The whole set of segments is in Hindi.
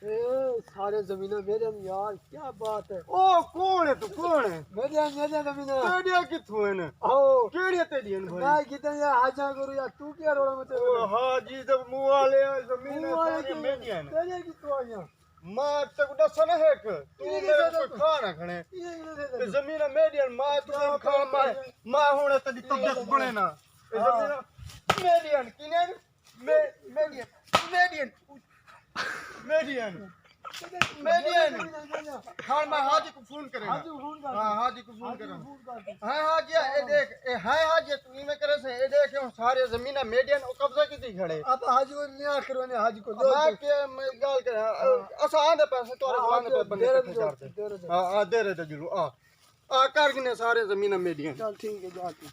ए सारे जमीनें मेरे हैं यार, क्या बात है। ओ कौन है तू, कौन है? मेरे जमीनें तेडिया किथों है न? आओ केड़िया तेडिया न भाई? मैं कितने यार हाजा करूं यार, तू क्या रोड़ा मचे। ओ हाजी जब मुंह वाले जमीन सारी मेडिया न तेरे की तो आया मां तक दसन है कि तू मेरे को खाना खणे ये जमीन मेडिया मां तू खा मां होने तदी तबीयत बने ना जमीन मेडिया किने media media media media Khan मैं हाजी को फोन करेगा। हां हाजी को फोन करेगा। हां हाजी ए देख ए हां हाजी तू में करे से ए देख सारे जमीन मेडियन ओ कब्जा की थी खड़े। अब हाजी को नहीं करो ने हाजी को मैं के मैं गाल कर असा आंदे पैसे तोरे दुकान पे बंदे इकट्ठे करते। हां आ दे रहे जरूर आ कर गिने सारे जमीन मेडियन। चल ठीक है जाके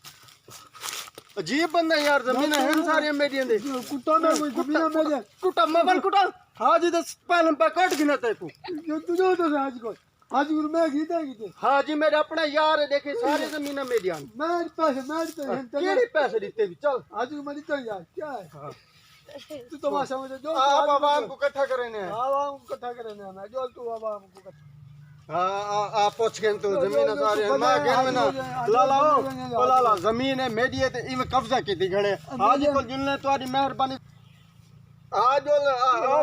अजीब बंदा यार जमीन है सारे मेडियन दे कुत्ता में कोई जमीन मेरे कुटा मबल कुटा हाजी दस पहले पे कट गिने ते तू जो तुझे तो हाजी को हाजी को मैं गीता गीते हाजी मेरे अपना यार है देखे सारे जमीन मेडियन मैं पैसे केड़े पैसे देते भी चल हाजी को मरी तो यार क्या है तू तमाशा मुझे जो आप आवाम को इकट्ठा करे ने आवाम को इकट्ठा करे ने मैं जो तू आवाम को इकट्ठा आ पूछ के तो जमीन सारे मैं गेन में ना लाला जमीन है मेडिये ते इमे कब्जा की थी घणे हाजी को जुलने तुम्हारी मेहरबानी आज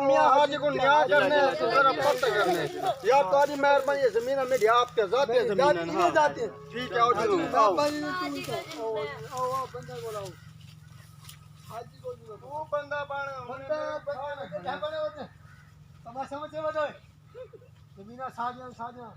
मियां हाजी को न्याय करने जरा पता करने यार तुम्हारी मेहरबानी है जमीन मेरी आपके जाते जमीन है जाते ठीक है आओ चलो आओ बंदा बोलाओ हाजी को तू बंदा बन तमाशा मचे बजाए जमीन साजिया साजिया